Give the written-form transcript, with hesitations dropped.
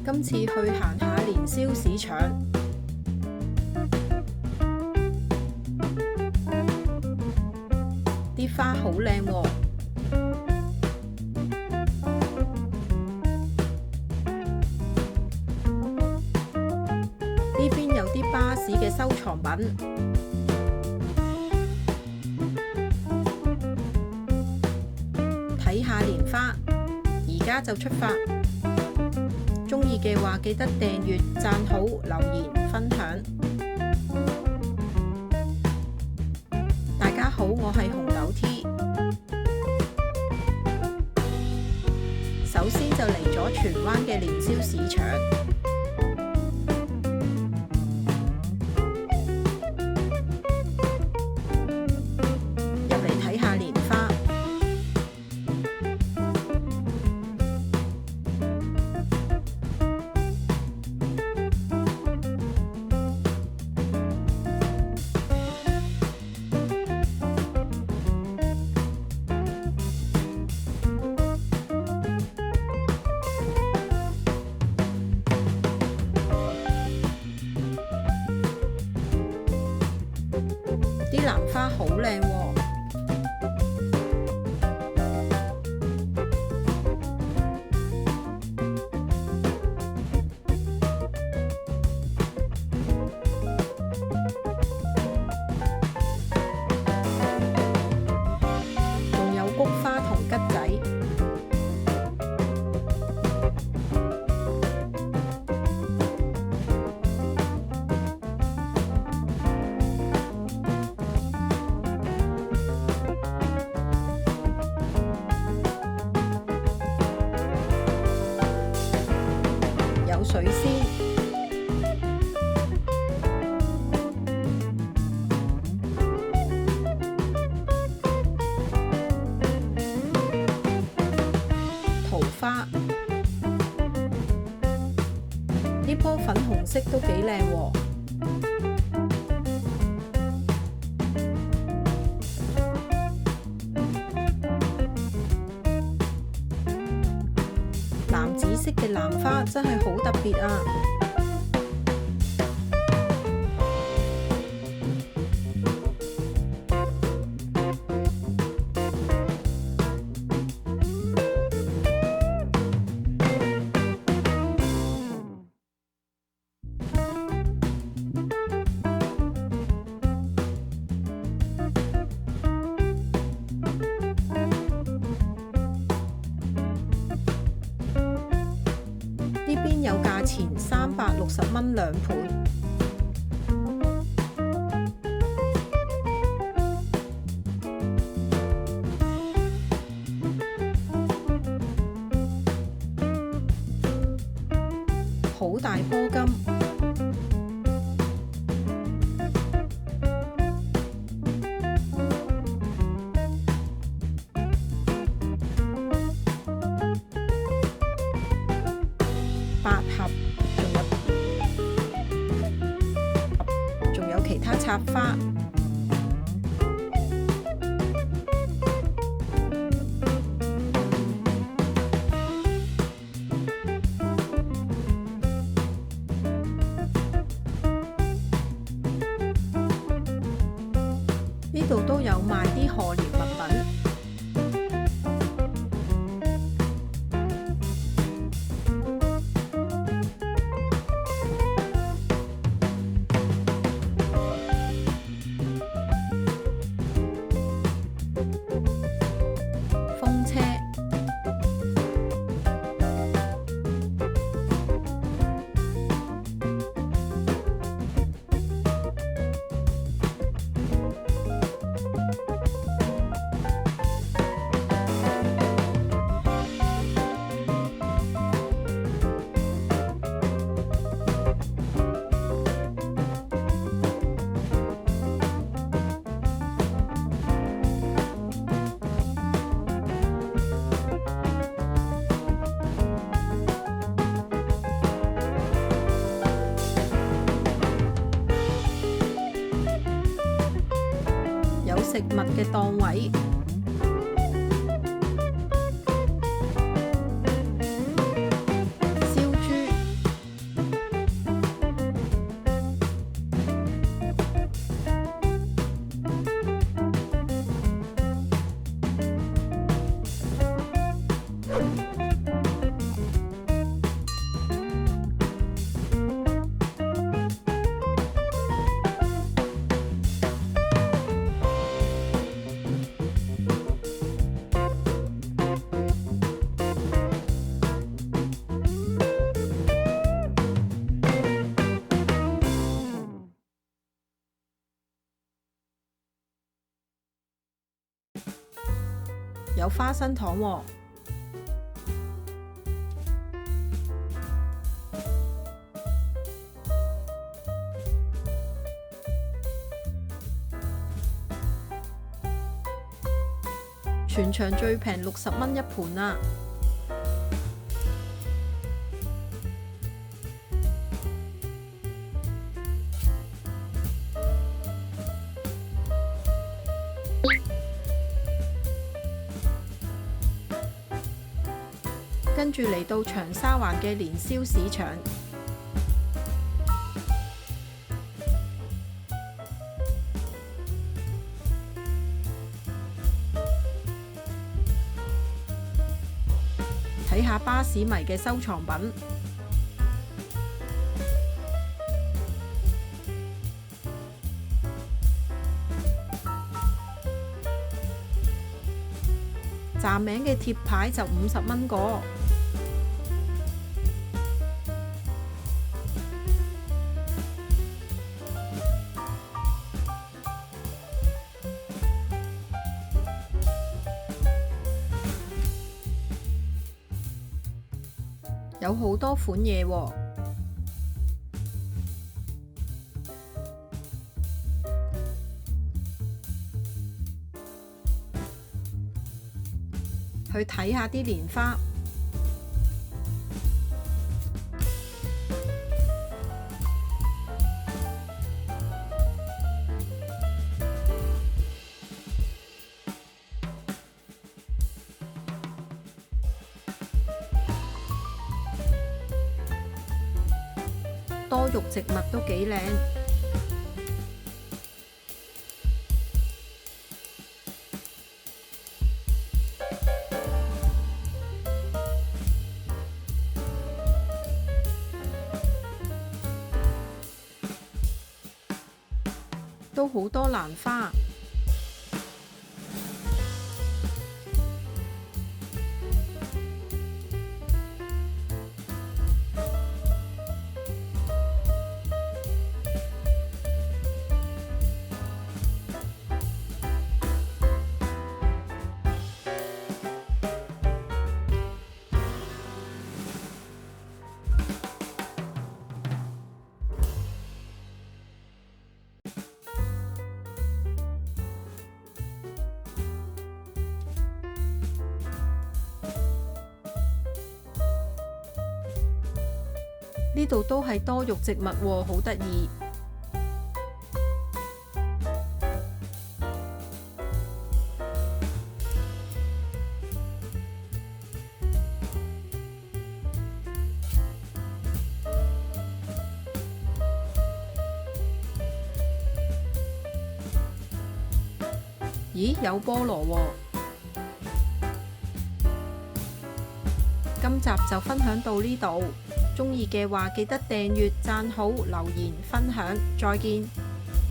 今次去行下年宵市場，啲花好靚喎。呢邊有啲巴士嘅收藏品，睇下蓮花，而家就出發。鍾意嘅話記得訂閱、讚好、留言、分享。大家好，我係紅豆 T。首先就嚟咗荃灣嘅年宵市場。啲蘭花好靚喎，仲有菊花同桔仔。有水仙、桃花，呢棵粉紅色都幾靚喎。藍紫色嘅蘭花真係好特別啊！呢邊有價錢360蚊兩盤，好大棵金，八盒，仲有其他插花。呢度都有賣啲賀年物品。風車、食物嘅檔位，燒豬、有花生糖喎。全場最平60蚊一盤啊！跟住嚟到長沙灣嘅年宵市場，睇下巴士迷嘅收藏品。站名嘅貼牌就50蚊個。有好多款嘢喎，去睇下啲蓮花。多肉植物都幾靚，都好多蘭花。呢度都係多肉植物喎，好得意。咦，有菠蘿喎！今集就分享到呢度。鍾意嘅話，記得訂閱、讚好、留言、分享，再見。